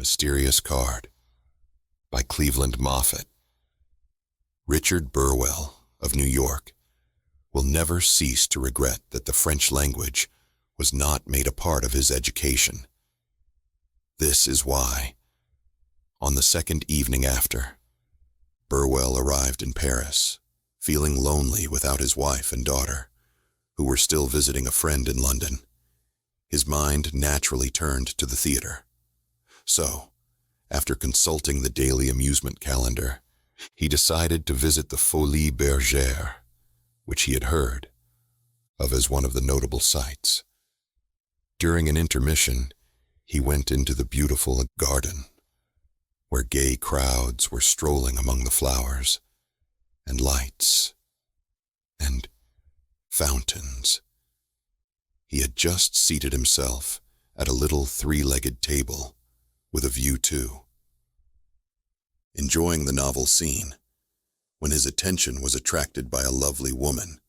Mysterious Card by Cleveland Moffett. Richard Burwell of New York will never cease to regret that the French language was not made a part of his education. This is why, on the second evening after, Burwell arrived in Paris, feeling lonely without his wife and daughter, who were still visiting a friend in London. His mind naturally turned to the theater. So, after consulting the daily amusement calendar, he decided to visit the Folies Bergère, which he had heard of as one of the notable sights. During an intermission, he went into the beautiful garden, where gay crowds were strolling among the flowers, and lights, and fountains. He had just seated himself at a little three-legged table with a view to, enjoying the novel scene, when his attention was attracted by a lovely woman,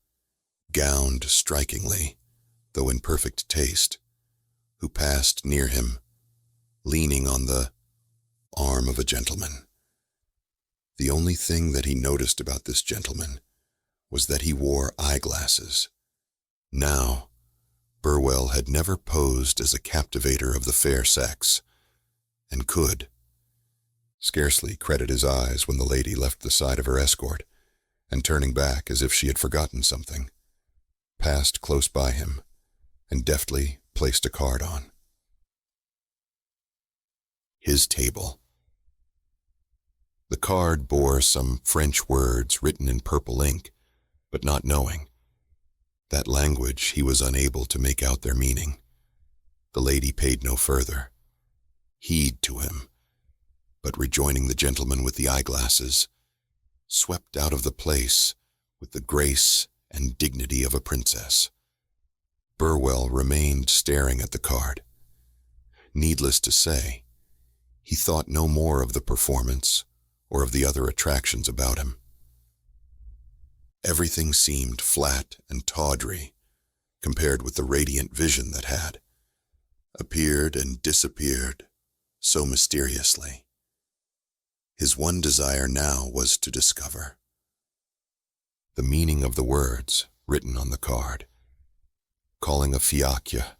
gowned strikingly, though in perfect taste, who passed near him, leaning on the arm of a gentleman. The only thing that he noticed about this gentleman was that he wore eyeglasses. Now, Burwell had never posed as a captivator of the fair sex, and could scarcely credit his eyes when the lady left the side of her escort, and turning back as if she had forgotten something, passed close by him and deftly placed a card on his table. The card bore some French words written in purple ink, but not knowing that language, he was unable to make out their meaning. The lady paid no further heed to him, but rejoining the gentleman with the eyeglasses, swept out of the place with the grace and dignity of a princess. Burwell remained staring at the card. Needless to say, he thought no more of the performance or of the other attractions about him. Everything seemed flat and tawdry compared with the radiant vision that had appeared and disappeared so mysteriously. His one desire now was to discover the meaning of the words written on the card. Calling a fiacre,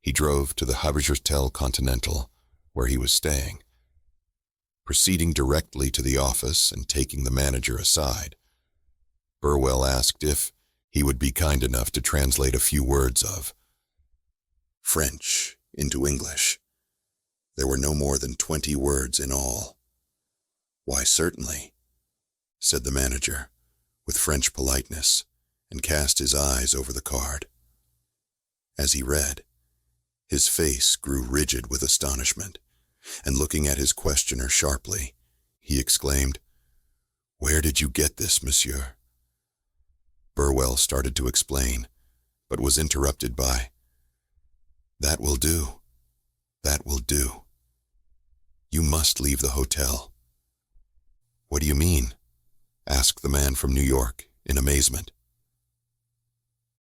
he drove to the Hotel Continental, where he was staying. Proceeding directly to the office and taking the manager aside, Burwell asked if he would be kind enough to translate a few words of French into English. There were no more than 20 words in all. "Why, certainly," said the manager, with French politeness, and cast his eyes over the card. As he read, his face grew rigid with astonishment, and looking at his questioner sharply, he exclaimed, "Where did you get this, monsieur?" Burwell started to explain, but was interrupted by, "That will do. That will do. You must leave the hotel." "What do you mean?" asked the man from New York in amazement.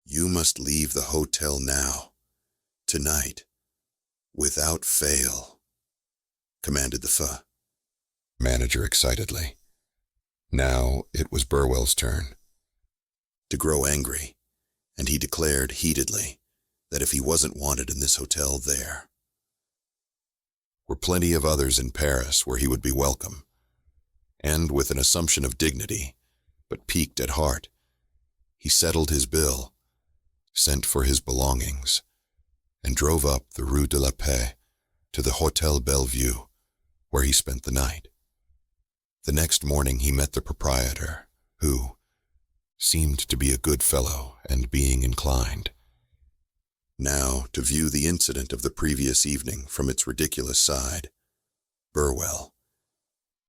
"You must leave the hotel now, tonight, without fail," commanded the manager excitedly. Now it was Burwell's turn to grow angry, and he declared heatedly that if he wasn't wanted in this hotel, there were plenty of others in Paris where he would be welcome. And with an assumption of dignity, but piqued at heart, he settled his bill, sent for his belongings, and drove up the Rue de la Paix to the Hotel Bellevue, where he spent the night. The next morning he met the proprietor, who seemed to be a good fellow and being inclined now to view the incident of the previous evening from its ridiculous side. Burwell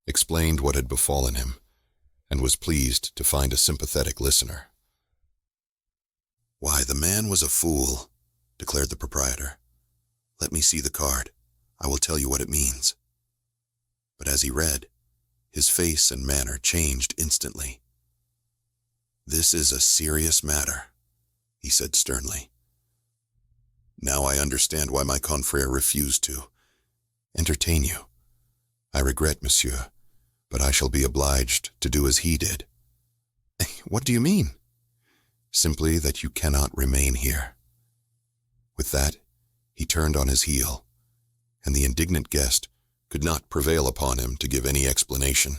explained what had befallen him, and was pleased to find a sympathetic listener. "Why, the man was a fool," declared the proprietor. "Let me see the card. I will tell you what it means." But as he read, his face and manner changed instantly. "This is a serious matter," he said sternly. "Now I understand why my confrère refused to. entertain you. I regret, monsieur, but I shall be obliged to do as he did." "What do you mean?" "Simply that you cannot remain here." With that, he turned on his heel, and the indignant guest could not prevail upon him to give any explanation.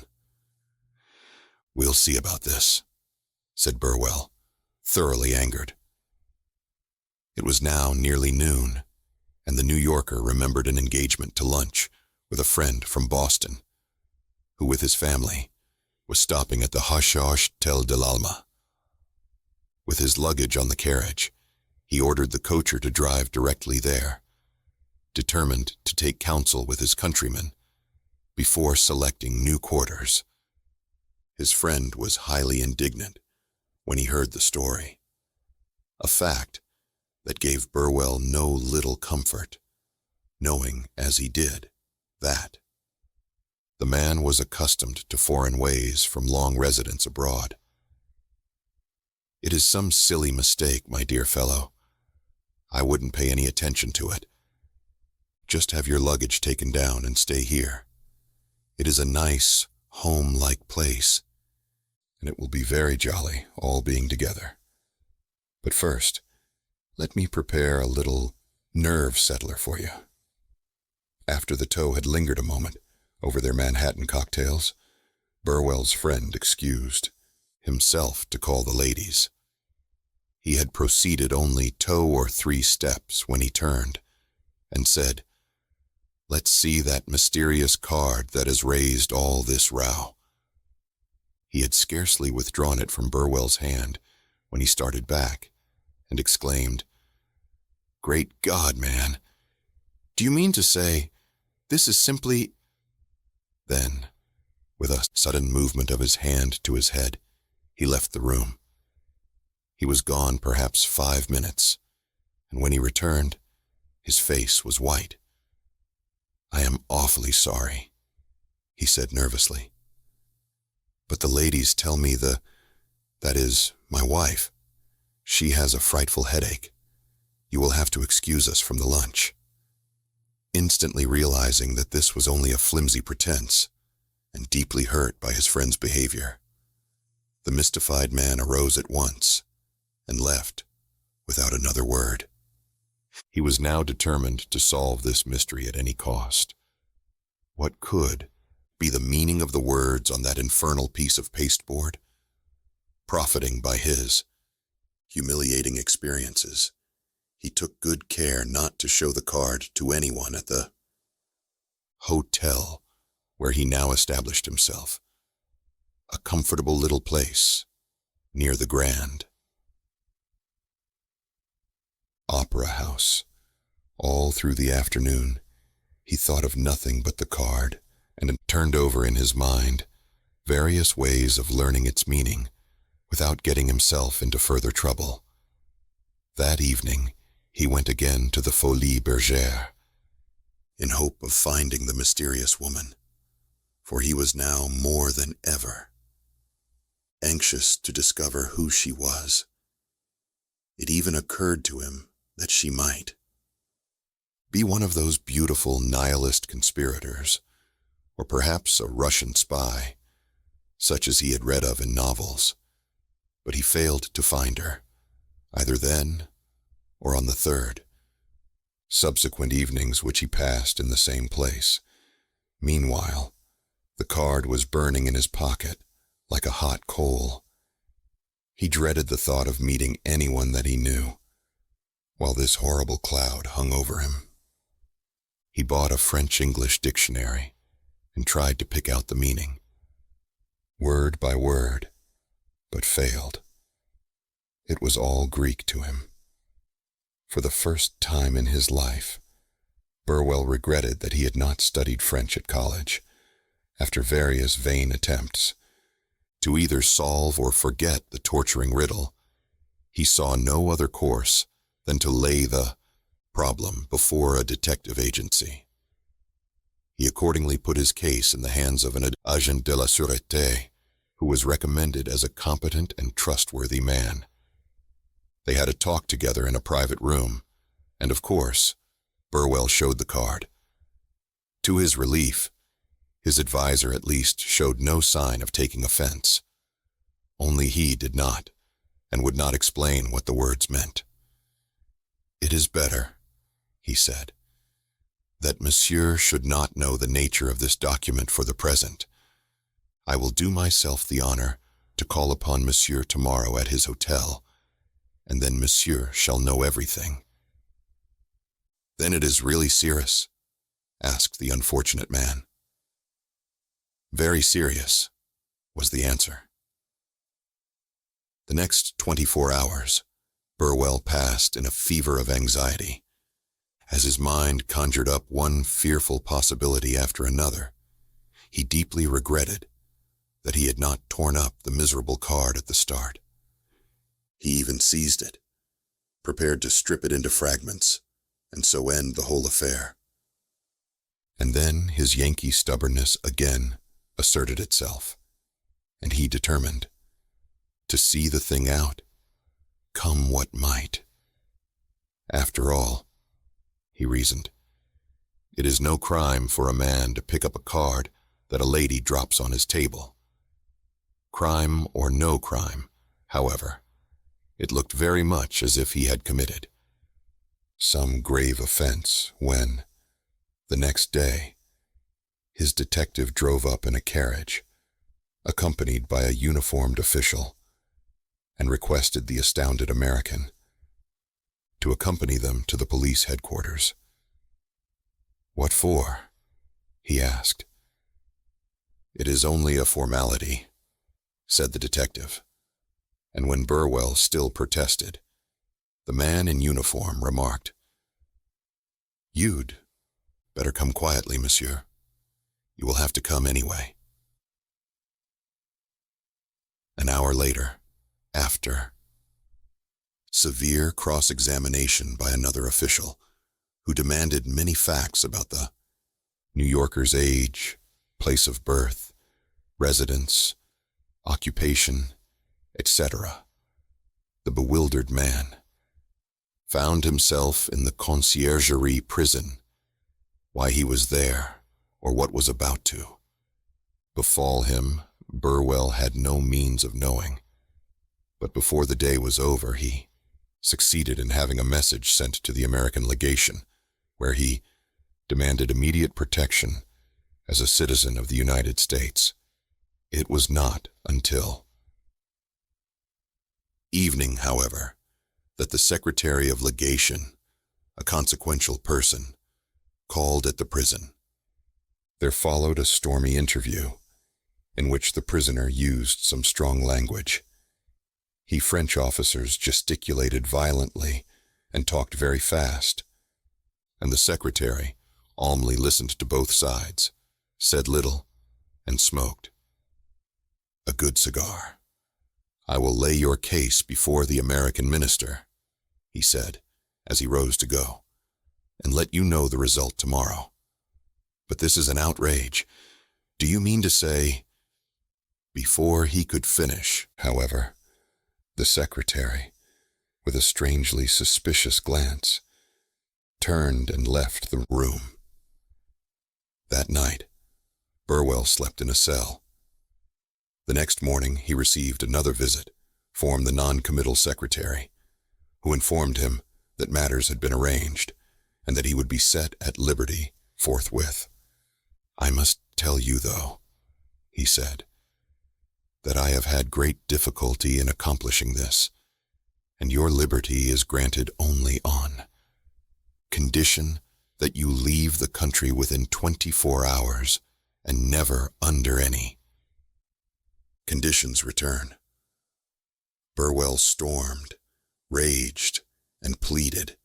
"We'll see about this," said Burwell, thoroughly angered. It was now nearly noon, and the New Yorker remembered an engagement to lunch with a friend from Boston, who with his family was stopping at the Hotel de l'Alma. With his luggage on the carriage, he ordered the coacher to drive directly there, determined to take counsel with his countrymen before selecting new quarters. His friend was highly indignant when he heard the story, a fact that gave Burwell no little comfort, knowing, as he did, that the man was accustomed to foreign ways from long residence abroad. "It is some silly mistake, my dear fellow. I wouldn't pay any attention to it. Just have your luggage taken down and stay here. It is a nice, home-like place, and it will be very jolly all being together. But first, let me prepare a little nerve settler for you." After the tow had lingered a moment over their Manhattan cocktails, Burwell's friend excused himself to call the ladies. He had proceeded only 2 or 3 steps when he turned and said, "Let's see that mysterious card that has raised all this row." He had scarcely withdrawn it from Burwell's hand when he started back and exclaimed, "Great God, man! Do you mean to say this is simply—" Then, with a sudden movement of his hand to his head, he left the room. He was gone perhaps 5 minutes, and when he returned, his face was white. "I am awfully sorry," he said nervously. "But the ladies tell me that is, my wife. She has a frightful headache. You will have to excuse us from the lunch." Instantly realizing that this was only a flimsy pretense, and deeply hurt by his friend's behavior, the mystified man arose at once and left without another word. He was now determined to solve this mystery at any cost. What could be the meaning of the words on that infernal piece of pasteboard? Profiting by his humiliating experiences, he took good care not to show the card to anyone at the hotel where he now established himself, a comfortable little place near the Grand Opera House. All through the afternoon, he thought of nothing but the card and turned over in his mind various ways of learning its meaning without getting himself into further trouble. That evening, he went again to the Folies Bergère in hope of finding the mysterious woman, for he was now more than ever anxious to discover who she was. It even occurred to him that she might be one of those beautiful nihilist conspirators, or perhaps a Russian spy, such as he had read of in novels, but he failed to find her, either then or on the 3rd, subsequent evenings which he passed in the same place. Meanwhile, the card was burning in his pocket like a hot coal. He dreaded the thought of meeting anyone that he knew, while this horrible cloud hung over him. He bought a French-English dictionary and tried to pick out the meaning, word by word, but failed. It was all Greek to him. For the first time in his life, Burwell regretted that he had not studied French at college, after various vain attempts to either solve or forget the torturing riddle. He saw no other course than to lay the problem before a detective agency. He accordingly put his case in the hands of an agent de la sûreté, who was recommended as a competent and trustworthy man. They had a talk together in a private room, and of course, Burwell showed the card. To his relief, his advisor at least showed no sign of taking offense. Only he did not, and would not explain what the words meant. "It is better," he said, "that Monsieur should not know the nature of this document for the present. I will do myself the honor to call upon Monsieur tomorrow at his hotel, and then Monsieur shall know everything." "Then it is really serious?" asked the unfortunate man. "Very serious," was the answer. The next 24 hours, Burwell passed in a fever of anxiety. As his mind conjured up one fearful possibility after another, he deeply regretted that he had not torn up the miserable card at the start. He even seized it, prepared to strip it into fragments, and so end the whole affair. And then his Yankee stubbornness again asserted itself, and he determined to see the thing out, come what might. After all, he reasoned, it is no crime for a man to pick up a card that a lady drops on his table. Crime or no crime, however, it looked very much as if he had committed some grave offense when, the next day, his detective drove up in a carriage, accompanied by a uniformed official, and requested the astounded American to accompany them to the police headquarters. "What for?" he asked. "It is only a formality," said the detective, and when Burwell still protested, the man in uniform remarked, "You'd better come quietly, monsieur. You will have to come anyway." An hour later, after severe cross-examination by another official, who demanded many facts about the New Yorker's age, place of birth, residence, occupation, etc., the bewildered man found himself in the conciergerie prison. Why he was there, or what was about to befall him, Burwell had no means of knowing. But before the day was over, he succeeded in having a message sent to the American legation, where he demanded immediate protection as a citizen of the United States. It was not until evening, however, that the Secretary of Legation, a consequential person, called at the prison. There followed a stormy interview, in which the prisoner used some strong language. He French officers gesticulated violently and talked very fast, and the secretary calmly listened to both sides, said little, and smoked a good cigar. "I will lay your case before the American minister," he said, as he rose to go, "and let you know the result tomorrow. But this is an outrage. Do you mean to say—" Before he could finish, however, the secretary, with a strangely suspicious glance, turned and left the room. That night, Burwell slept in a cell. The next morning he received another visit from the non-committal secretary, who informed him that matters had been arranged and that he would be set at liberty forthwith. "I must tell you, though," he said, "that I have had great difficulty in accomplishing this, and your liberty is granted only on condition that you leave the country within 24 hours and never under any conditions return." Burwell stormed, raged, and pleaded,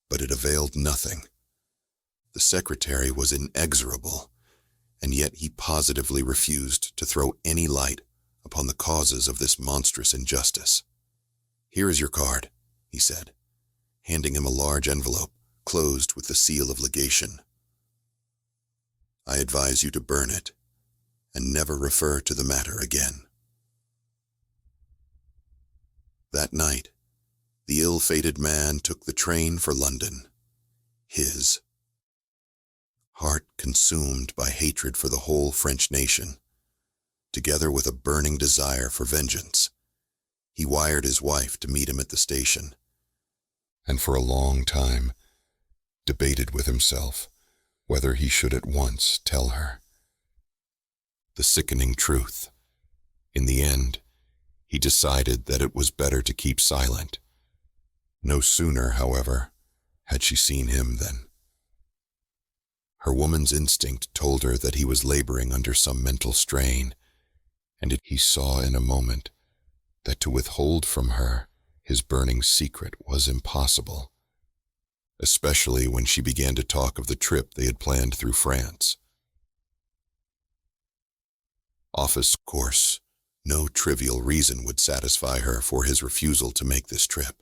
but it availed nothing. The secretary was inexorable, and yet he positively refused to throw any light upon the causes of this monstrous injustice. "Here is your card," he said, handing him a large envelope closed with the seal of legation. "I advise you to burn it and never refer to the matter again." That night, the ill-fated man took the train for London, his heart consumed by hatred for the whole French nation, together with a burning desire for vengeance, he wired his wife to meet him at the station, and for a long time debated with himself whether he should at once tell her the sickening truth. In the end, he decided that it was better to keep silent. No sooner, however, had she seen him than her woman's instinct told her that he was laboring under some mental strain, and he saw in a moment that to withhold from her his burning secret was impossible, especially when she began to talk of the trip they had planned through France. Of course, no trivial reason would satisfy her for his refusal to make this trip,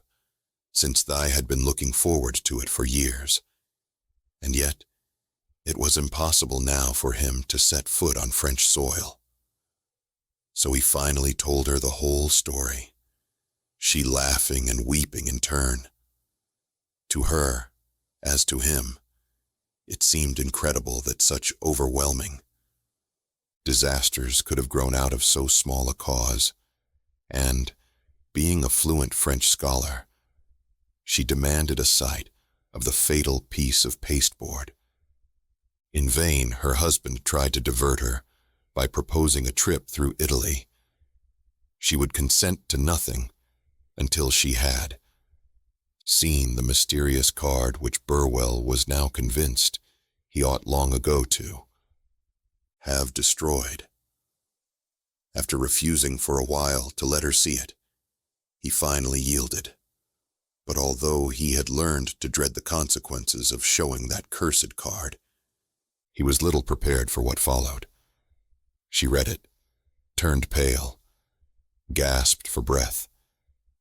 since they had been looking forward to it for years. And yet, it was impossible now for him to set foot on French soil. So he finally told her the whole story, she laughing and weeping in turn. To her, as to him, it seemed incredible that such overwhelming disasters could have grown out of so small a cause, and, being a fluent French scholar, she demanded a sight of the fatal piece of pasteboard. In vain her husband tried to divert her by proposing a trip through Italy. She would consent to nothing until she had seen the mysterious card which Burwell was now convinced he ought long ago to have destroyed. After refusing for a while to let her see it, he finally yielded. But although he had learned to dread the consequences of showing that cursed card, he was little prepared for what followed. She read it, turned pale, gasped for breath,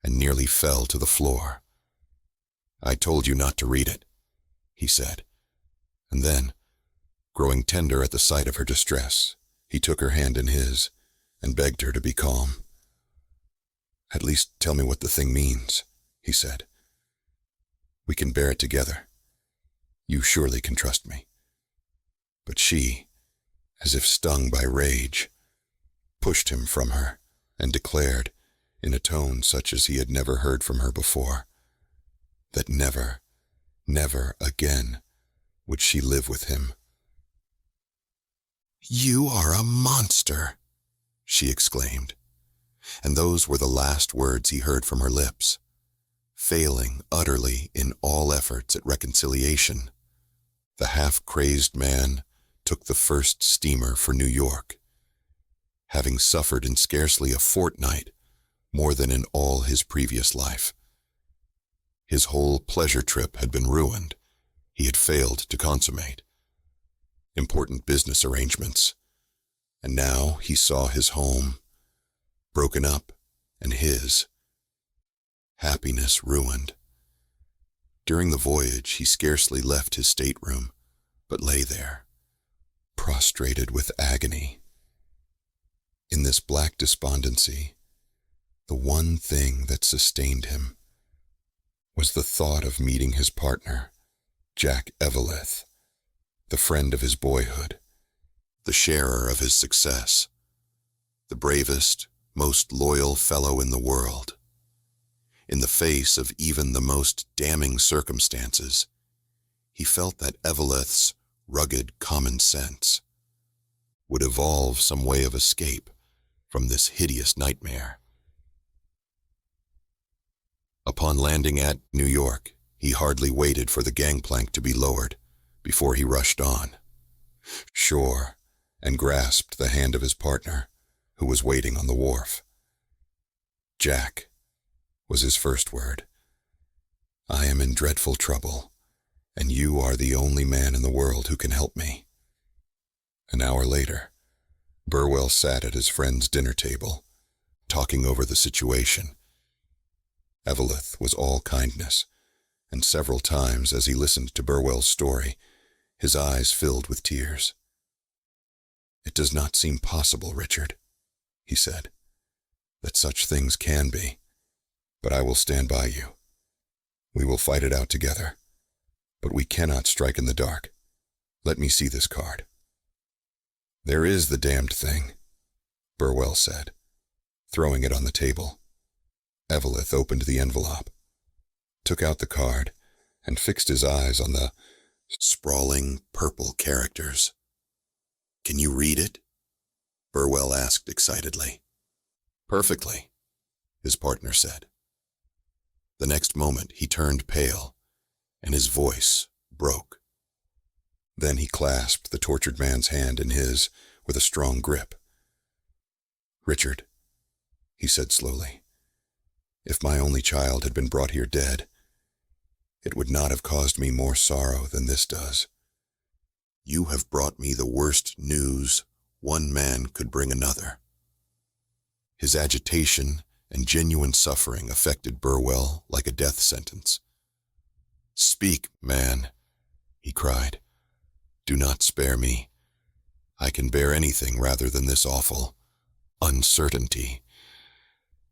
and nearly fell to the floor. "I told you not to read it," he said, and then, growing tender at the sight of her distress, he took her hand in his and begged her to be calm. "At least tell me what the thing means," he said. "We can bear it together. You surely can trust me." But she, as if stung by rage, pushed him from her and declared, in a tone such as he had never heard from her before, that never, never again would she live with him. "You are a monster," she exclaimed, and those were the last words he heard from her lips. Failing utterly in all efforts at reconciliation, the half-crazed man took the first steamer for New York, having suffered in scarcely a fortnight more than in all his previous life. His whole pleasure trip had been ruined. He had failed to consummate important business arrangements, and now he saw his home broken up and his happiness ruined. During the voyage, he scarcely left his stateroom, but lay there, prostrated with agony. In this black despondency, the one thing that sustained him was the thought of meeting his partner, Jack Eveleth, the friend of his boyhood, the sharer of his success, the bravest, most loyal fellow in the world. In the face of even the most damning circumstances, he felt that Eveleth's rugged common sense would evolve some way of escape from this hideous nightmare. Upon landing at New York, he hardly waited for the gangplank to be lowered before he rushed on shore and grasped the hand of his partner, who was waiting on the wharf. "Jack," was his first word. "I am in dreadful trouble, and you are the only man in the world who can help me." An hour later, Burwell sat at his friend's dinner table, talking over the situation. Eveleth was all kindness, and several times as he listened to Burwell's story, his eyes filled with tears. "It does not seem possible, Richard," he said, "that such things can be, but I will stand by you. We will fight it out together, but we cannot strike in the dark. Let me see this card. There is the damned thing, Burwell said, throwing it on the table. Evelyn opened the envelope, took out the card, and fixed his eyes on the sprawling purple characters. Can you read it? Burwell asked excitedly. Perfectly, his partner said. The next moment he turned pale, and his voice broke. Then he clasped the tortured man's hand in his with a strong grip. Richard, he said slowly, if my only child had been brought here dead, it would not have caused me more sorrow than this does. You have brought me the worst news one man could bring another. His agitation and genuine suffering affected Burwell like a death sentence. Speak, man, he cried. Do not spare me. I can bear anything rather than this awful uncertainty.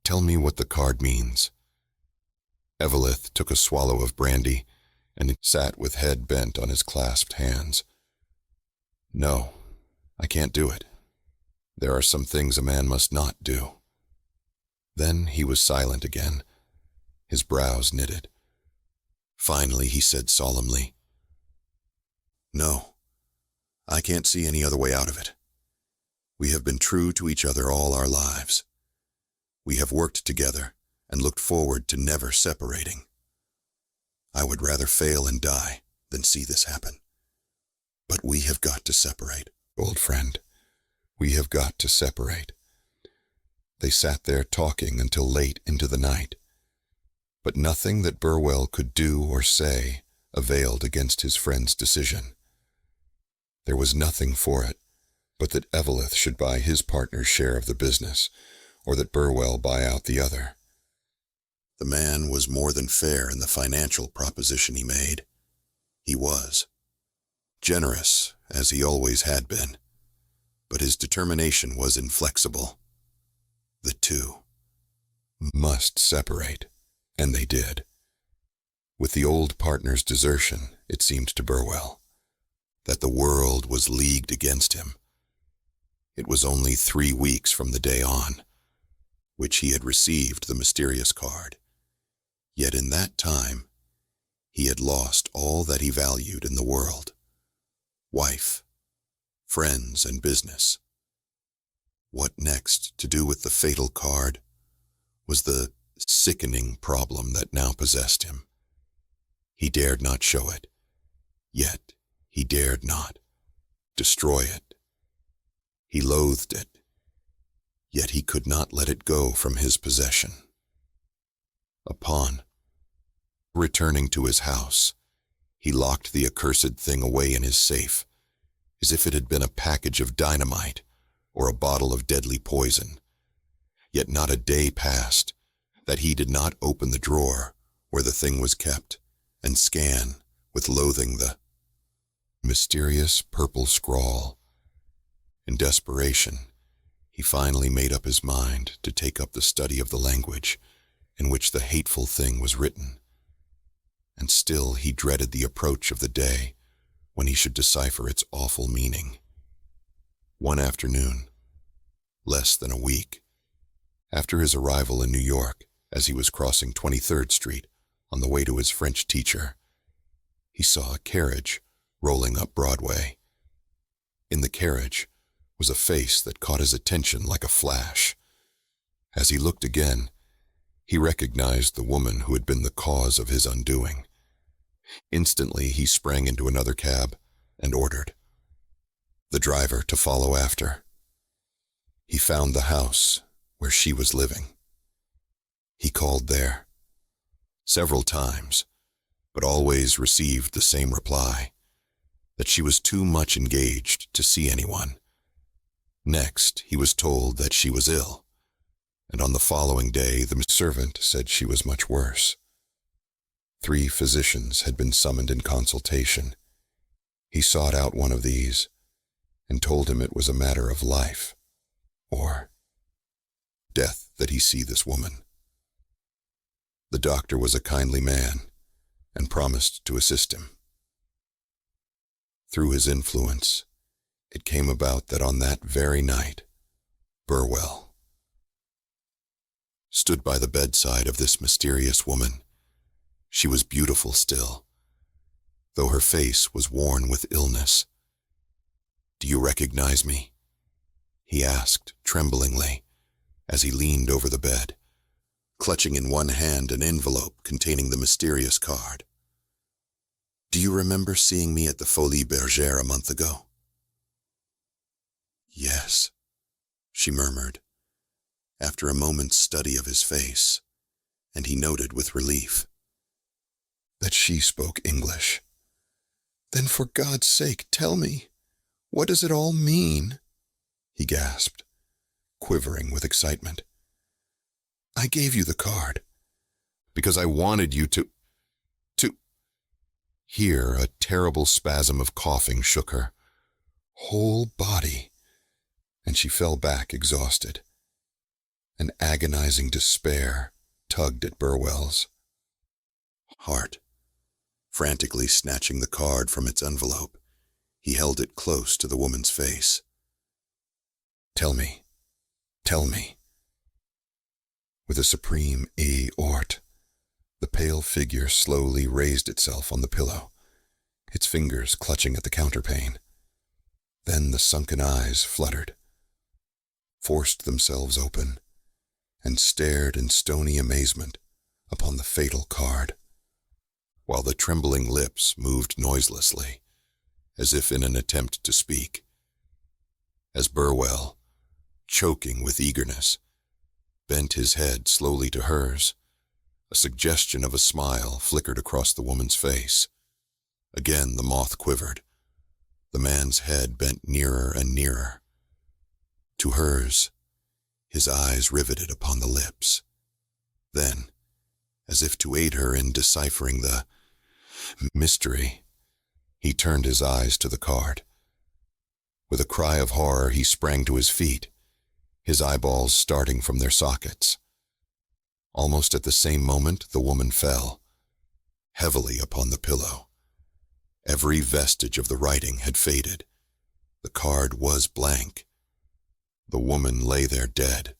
Tell me what the card means. Evelyn took a swallow of brandy and sat with head bent on his clasped hands. No, I can't do it. There are some things a man must not do. Then he was silent again, his brows knitted. Finally he said solemnly, No, I can't see any other way out of it. We have been true to each other all our lives. We have worked together and looked forward to never separating. I would rather fail and die than see this happen. But we have got to separate, old friend. We have got to separate. They sat there talking until late into the night, but nothing that Burwell could do or say availed against his friend's decision. There was nothing for it but that Evelyn should buy his partner's share of the business, or that Burwell buy out the other. The man was more than fair in the financial proposition he made. He was generous, as he always had been, but his determination was inflexible. The two must separate, and they did. With the old partner's desertion, it seemed to Burwell that the world was leagued against him. It was only 3 weeks from the day on which he had received the mysterious card. Yet in that time, he had lost all that he valued in the world: wife, friends, and business. What next to do with the fatal card was the sickening problem that now possessed him. He dared not show it, yet he dared not destroy it. He loathed it, yet he could not let it go from his possession. Upon returning to his house, he locked the accursed thing away in his safe, as if it had been a package of dynamite or a bottle of deadly poison. Yet not a day passed that he did not open the drawer where the thing was kept and scan with loathing the mysterious purple scrawl. In desperation, he finally made up his mind to take up the study of the language in which the hateful thing was written. And still he dreaded the approach of the day when he should decipher its awful meaning. One afternoon, less than a week after his arrival in New York, as he was crossing 23rd Street on the way to his French teacher, he saw a carriage rolling up Broadway. In the carriage was a face that caught his attention like a flash. As he looked again, he recognized the woman who had been the cause of his undoing. Instantly he sprang into another cab and ordered the driver to follow after. He found the house where she was living. He called there several times, but always received the same reply, that she was too much engaged to see anyone. Next, he was told that she was ill, and on the following day the servant said she was much worse. 3 physicians had been summoned in consultation. He sought out one of these and told him it was a matter of life or death that he see this woman. The doctor was a kindly man and promised to assist him. Through his influence, it came about that on that very night, Burwell stood by the bedside of this mysterious woman. She was beautiful still, though her face was worn with illness. "Do you recognize me?" he asked tremblingly as he leaned over the bed, clutching in one hand an envelope containing the mysterious card. "Do you remember seeing me at the Folies Bergère a month ago?" "Yes," she murmured, after a moment's study of his face, and he noted with relief that she spoke English. "Then for God's sake, tell me, what does it all mean?" he gasped, quivering with excitement. "I gave you the card because I wanted you to... Here a terrible spasm of coughing shook her whole body, and she fell back exhausted. An agonizing despair tugged at Burwell's heart. Frantically snatching the card from its envelope, he held it close to the woman's face. "Tell me, tell me." With a supreme aort, the pale figure slowly raised itself on the pillow, its fingers clutching at the counterpane. Then the sunken eyes fluttered, forced themselves open, and stared in stony amazement upon the fatal card, while the trembling lips moved noiselessly, as if in an attempt to speak. As Burwell, choking with eagerness, bent his head slowly to hers, a suggestion of a smile flickered across the woman's face. Again the moth quivered. The man's head bent nearer and nearer. To hers, his eyes riveted upon the lips. Then, as if to aid her in deciphering the mystery, he turned his eyes to the card. With a cry of horror, he sprang to his feet, his eyeballs starting from their sockets. Almost at the same moment, the woman fell, heavily upon the pillow. Every vestige of the writing had faded. The card was blank. The woman lay there dead.